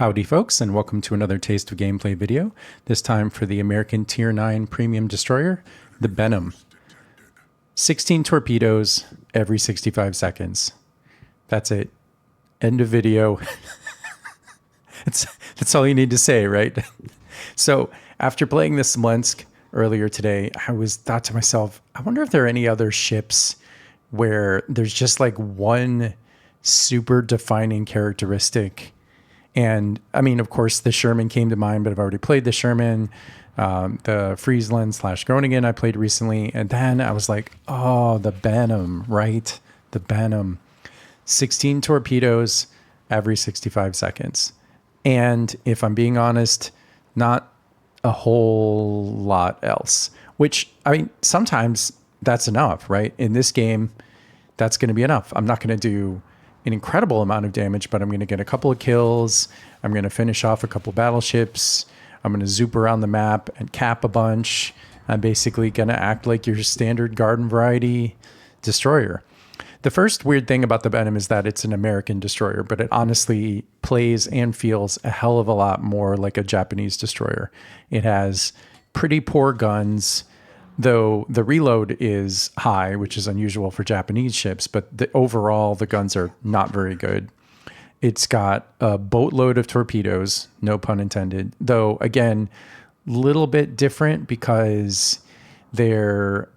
Howdy folks, and welcome to another Taste of Gameplay video, this time for the American Tier 9 Premium Destroyer, the Benham. 16 torpedoes every 65 seconds. That's it. End of video. That's all you need to say, right? So, after playing the Smolensk earlier today, I thought to myself, I wonder if there are any other ships where there's just like one super defining characteristic. And I mean, of course, the Sherman came to mind, but I've already played the Sherman, the Friesland/Groningen I played recently. And then I was like, oh, the Benham, right? The Benham. 16 torpedoes every 65 seconds. And if I'm being honest, not a whole lot else, which, I mean, sometimes that's enough, right? In this game, that's going to be enough. I'm not going to do an incredible amount of damage, but I'm going to get a couple of kills. I'm going to finish off a couple battleships. I'm going to zoop around the map and cap a bunch. I'm basically going to act like your standard garden variety destroyer. The first weird thing about the Benham is that it's an American destroyer, but it honestly plays and feels a hell of a lot more like a Japanese destroyer. It has pretty poor guns, though the reload is high, which is unusual for Japanese ships, but overall the guns are not very good. It's got a boatload of torpedoes, no pun intended, though again, little bit different because they're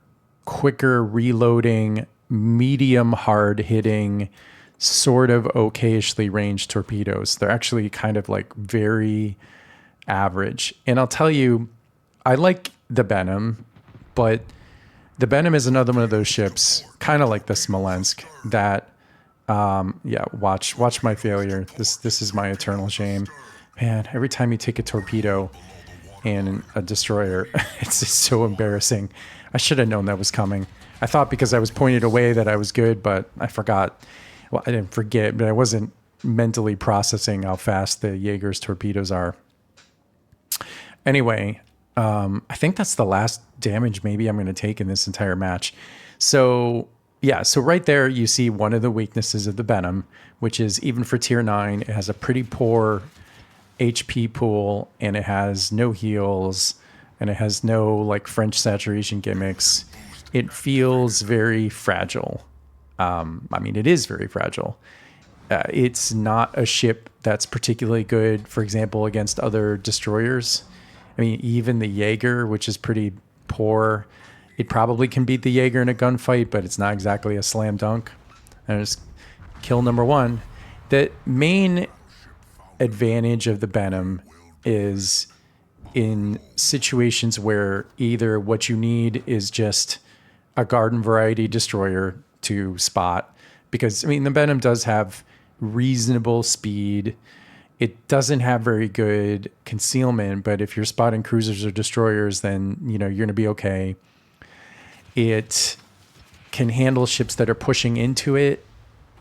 quicker reloading, medium hard hitting, sort of okayishly ranged torpedoes. They're actually kind of like very average. And I'll tell you, I like the Benham, but the Benham is another one of those ships, kind of like the Smolensk, that, watch my failure. This is my eternal shame. Man, every time you take a torpedo and a destroyer, it's just so embarrassing. I should have known that was coming. I thought because I was pointed away that I was good, but I forgot. Well, I didn't forget, but I wasn't mentally processing how fast the Jaeger's torpedoes are. Anyway, I think that's the last damage maybe I'm going to take in this entire match. So yeah, so right there you see one of the weaknesses of the Benham, which is even for tier 9, it has a pretty poor HP pool, and it has no heals, and it has no like French saturation gimmicks. It feels very fragile. I mean, it is very fragile. It's not a ship that's particularly good, for example, against other destroyers. I mean, even the Jaeger, which is pretty poor, it probably can beat the Jaeger in a gunfight, but it's not exactly a slam dunk. And it's kill number one. The main advantage of the Benham is in situations where either what you need is just a garden variety destroyer to spot, because I mean, the Benham does have reasonable speed. It doesn't have very good concealment, but if you're spotting cruisers or destroyers, then you're going to be okay. It can handle ships that are pushing into it.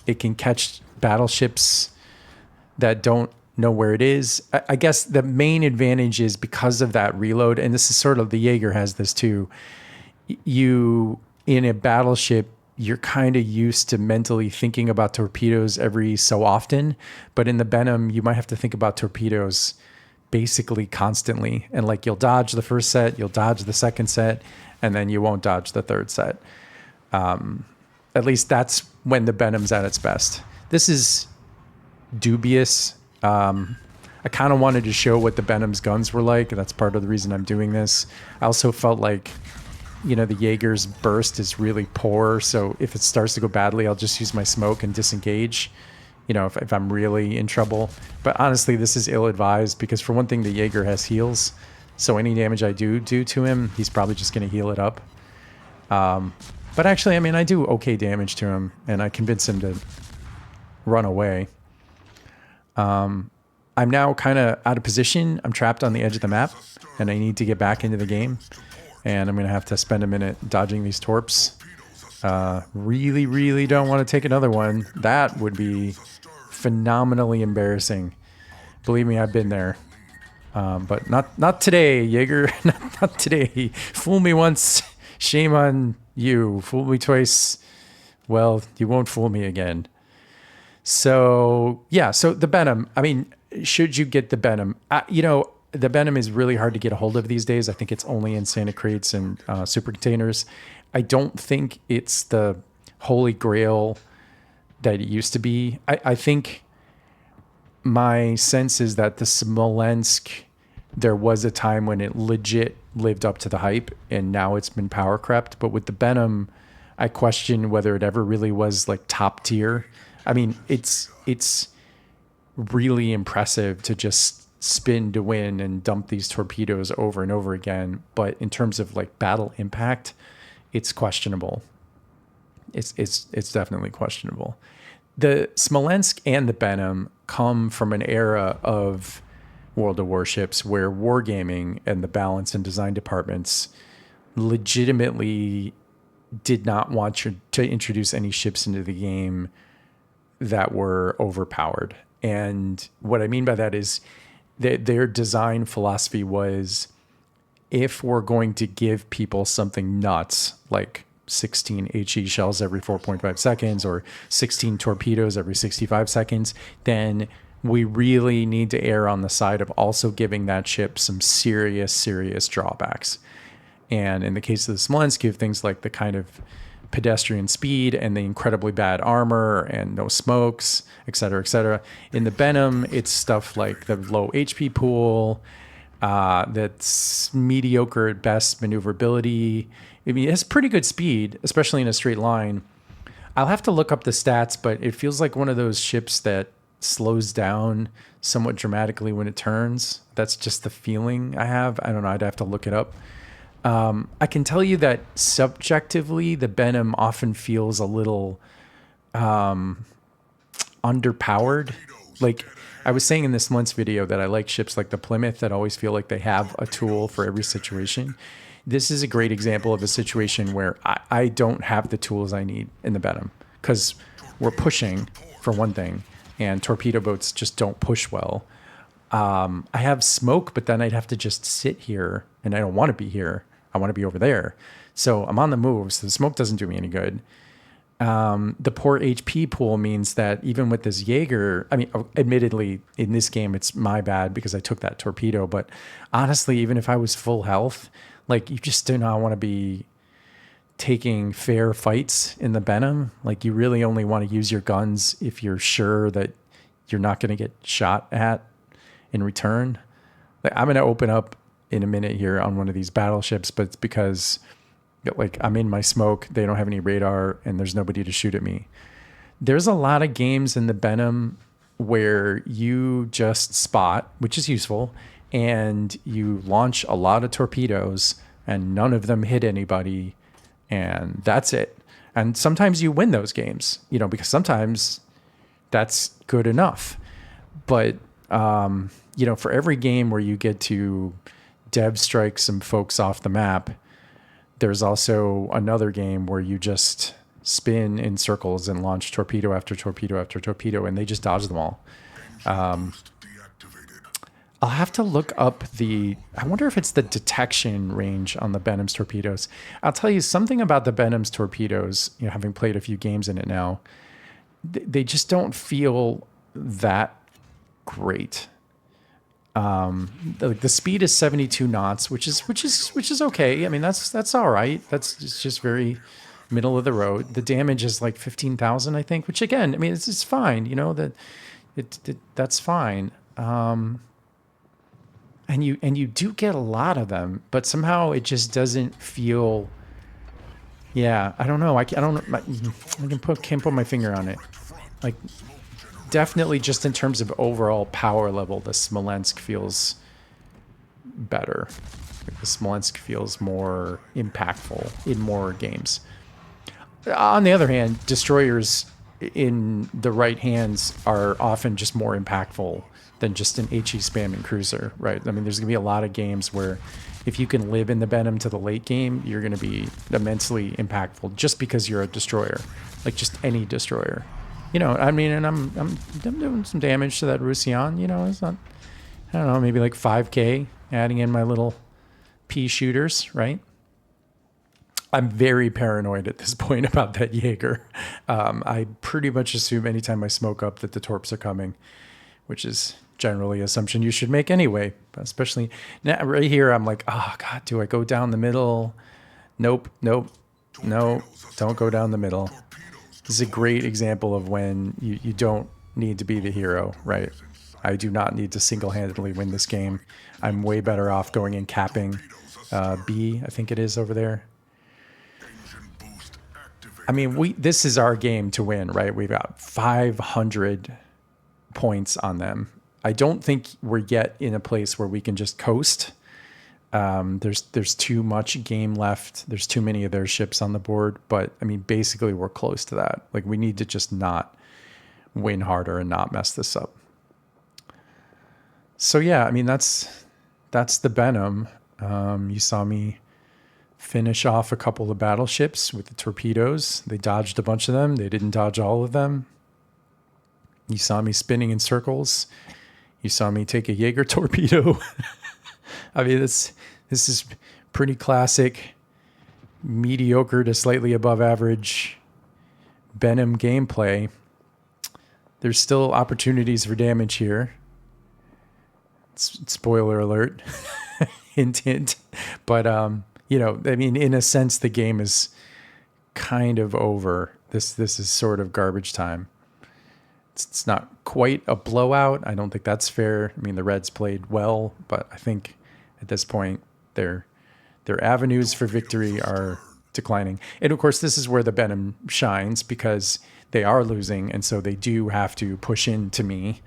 It can catch battleships that don't know where it is. I guess the main advantage is because of that reload, and this is sort of, the Jaeger has this too. You, in a battleship, you're kind of used to mentally thinking about torpedoes every so often, but in the Benham, you might have to think about torpedoes basically constantly. And like, you'll dodge the first set, you'll dodge the second set, and then you won't dodge the third set. At least that's when the Benham's at its best. This is dubious. I kind of wanted to show what the Benham's guns were like. That's part of the reason I'm doing this. I also felt like, the Jaeger's burst is really poor, so if it starts to go badly, I'll just use my smoke and disengage, if I'm really in trouble. But honestly, this is ill-advised, because for one thing, the Jaeger has heals, so any damage I do to him, he's probably just going to heal it up. But actually, I mean, I do okay damage to him, and I convince him to run away. I'm now kind of out of position. I'm trapped on the edge of the map, and I need to get back into the game. And I'm going to have to spend a minute dodging these torps. Really, really don't want to take another one. That would be phenomenally embarrassing. Believe me, I've been there. But not today, Jaeger. not today. Fool me once, shame on you. Fool me twice, well, you won't fool me again. So, yeah, so the Benham, I mean, should you get the Benham? The Benham is really hard to get a hold of these days. I think it's only in Santa crates and super containers. I don't think it's the holy grail that it used to be. I think my sense is that the Smolensk, there was a time when it legit lived up to the hype, and now it's been power crept. But with the Benham, I question whether it ever really was like top tier. I mean, it's really impressive to just spin to win and dump these torpedoes over and over again. But in terms of like battle impact, it's questionable. It's definitely questionable. The Smolensk and the Benham come from an era of World of Warships where wargaming and the balance and design departments legitimately did not want to introduce any ships into the game that were overpowered. And what I mean by that is that their design philosophy was, if we're going to give people something nuts like 16 HE shells every 4.5 seconds or 16 torpedoes every 65 seconds, then we really need to err on the side of also giving that ship some serious drawbacks. And in the case of the Smolensk, you have things like the kind of pedestrian speed and the incredibly bad armor and no smokes, et cetera, et cetera. In the Benham, it's stuff like the low HP pool, that's mediocre at best maneuverability. I mean, it has pretty good speed, especially in a straight line. I'll have to look up the stats, but it feels like one of those ships that slows down somewhat dramatically when it turns. That's just the feeling I have. I don't know. I'd have to look it up. I can tell you that subjectively, the Benham often feels a little underpowered. Like I was saying in this month's video that I like ships like the Plymouth that always feel like they have a tool for every situation. This is a great example of a situation where I don't have the tools I need in the Benham because we're pushing, for one thing, and torpedo boats just don't push well. I have smoke, but then I'd have to just sit here, and I don't want to be here. I want to be over there. So I'm on the move, so the smoke doesn't do me any good. The poor HP pool means that even with this Jaeger, I mean, admittedly, in this game, it's my bad because I took that torpedo. But honestly, even if I was full health, like you just do not want to be taking fair fights in the Benham. Like you really only want to use your guns if you're sure that you're not going to get shot at in return. Like I'm going to open up in a minute here on one of these battleships, but it's because like I'm in my smoke, they don't have any radar, and there's nobody to shoot at me. There's a lot of games in the Benham where you just spot, which is useful, and you launch a lot of torpedoes and none of them hit anybody, and that's it. And sometimes you win those games, because sometimes that's good enough. But for every game where you get to dev strike some folks off the map, there's also another game where you just spin in circles and launch torpedo after torpedo after torpedo, and they just dodge them all. I'll have to look up I wonder if it's the detection range on the Benham's torpedoes. I'll tell you something about the Benham's torpedoes, having played a few games in it now. They just don't feel that great. The speed is 72 knots, which is okay. I mean, that's all right. It's just very middle of the road. The damage is like 15,000, I think, which again, I mean, it's fine. That's fine. And you do get a lot of them, but somehow it just doesn't feel. Yeah, I don't know. I can't put my finger on it. Like, definitely just in terms of overall power level, the Smolensk feels better. Like the Smolensk feels more impactful in more games. On the other hand, destroyers in the right hands are often just more impactful than just an HE spamming cruiser, right? I mean, there's going to be a lot of games where if you can live in the Benham to the late game, you're going to be immensely impactful just because you're a destroyer, like just any destroyer. I mean, and I'm doing some damage to that Roussillon. It's not, I don't know, maybe like 5K, adding in my little pea shooters, right? I'm very paranoid at this point about that Jaeger. I pretty much assume anytime I smoke up that the torps are coming, which is generally assumption you should make anyway. But especially now, right here, I'm like, oh God, do I go down the middle? Nope, nope, no, don't go down the middle. This is a great example of when you don't need to be the hero, right? I do not need to single-handedly win this game. I'm way better off going and capping B, I think it is over there. I mean, this is our game to win, right? We've got 500 points on them. I don't think we're yet in a place where we can just coast. There's too much game left. There's too many of their ships on the board. But, I mean, basically we're close to that. Like, we need to just not win harder and not mess this up. So, yeah, I mean, that's the Benham. You saw me finish off a couple of battleships with the torpedoes. They dodged a bunch of them. They didn't dodge all of them. You saw me spinning in circles. You saw me take a Jaeger torpedo. I mean, this is pretty classic, mediocre to slightly above average Benham gameplay. There's still opportunities for damage here. Spoiler alert. Hint, hint. But, you know, I mean, in a sense, the game is kind of over. This is sort of garbage time. It's not quite a blowout. I don't think that's fair. I mean, the Reds played well, but I think at this point, their avenues for victory are declining. And of course, this is where the Benham shines because they are losing, and so they do have to push into me.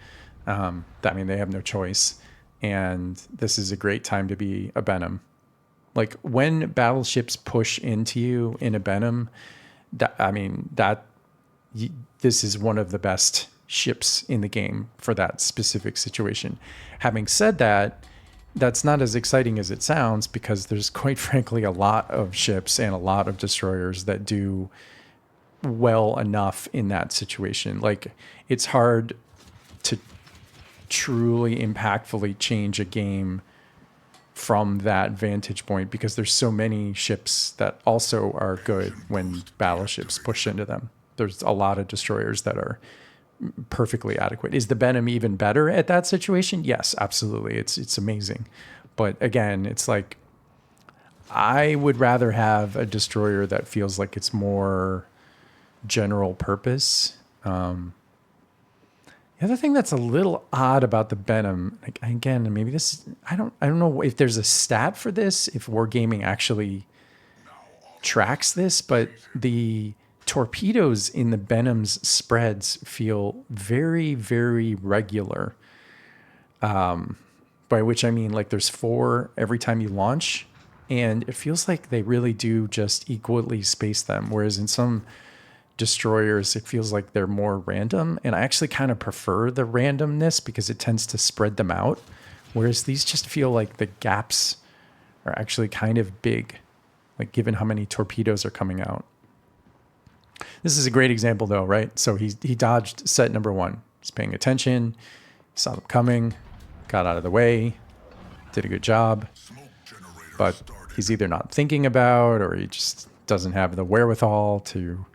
I mean, they have no choice. And this is a great time to be a Benham. Like, when battleships push into you in a Benham, this is one of the best ships in the game for that specific situation. Having said that, that's not as exciting as it sounds because there's quite frankly a lot of ships and a lot of destroyers that do well enough in that situation. Like, it's hard to truly impactfully change a game from that vantage point because there's so many ships that also are good when battleships push into them. There's a lot of destroyers that are perfectly adequate. Is the Benham even better at that situation? Yes, absolutely. It's amazing. But again, it's like I would rather have a destroyer that feels like it's more general purpose. The other thing that's a little odd about the Benham, like, again, maybe this, I don't know if there's a stat for this, if Wargaming actually tracks this, but the torpedoes in the Benham's spreads feel very, very regular. By which I mean, like, there's 4 every time you launch, and it feels like they really do just equally space them. Whereas in some destroyers, it feels like they're more random, and I actually kind of prefer the randomness because it tends to spread them out. Whereas these just feel like the gaps are actually kind of big, like given how many torpedoes are coming out. This is a great example though, right? So he dodged set number 1. He's paying attention, saw them coming, got out of the way, did a good job, but he's either not thinking about or he just doesn't have the wherewithal to.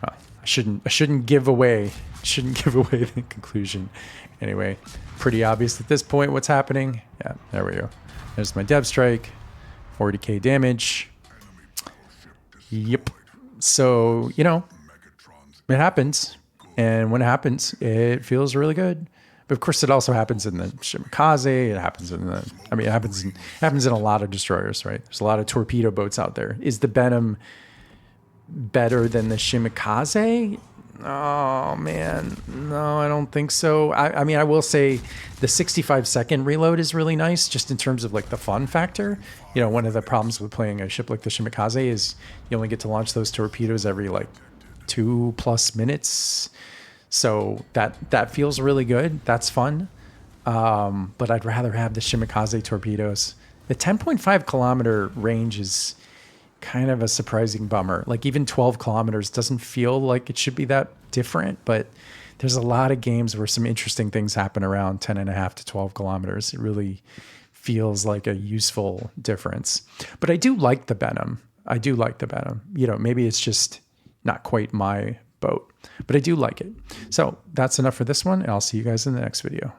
I shouldn't give away the conclusion. Anyway, pretty obvious at this point what's happening. Yeah, there we go. There's my dev strike, 40k damage. Yep. So, you know, it happens. And when it happens, it feels really good. But of course, it also happens in the Shimikaze. It happens it happens in a lot of destroyers, right? There's a lot of torpedo boats out there. Is the Benham better than the Shimikaze? Oh man, no, I don't think so. I mean, I will say the 65-second reload is really nice just in terms of like the fun factor. You know, one of the problems with playing a ship like the Shimikaze is you only get to launch those torpedoes every like 2+ minutes. So that feels really good. That's fun. But I'd rather have the Shimikaze torpedoes. The 10.5 kilometer range is kind of a surprising bummer. Like, even 12 kilometers doesn't feel like it should be that different, but there's a lot of games where some interesting things happen around 10.5 to 12 kilometers. It really feels like a useful difference. But I do like the Benham. You know, maybe it's just not quite my boat, but I do like it. So that's enough for this one. And I'll see you guys in the next video.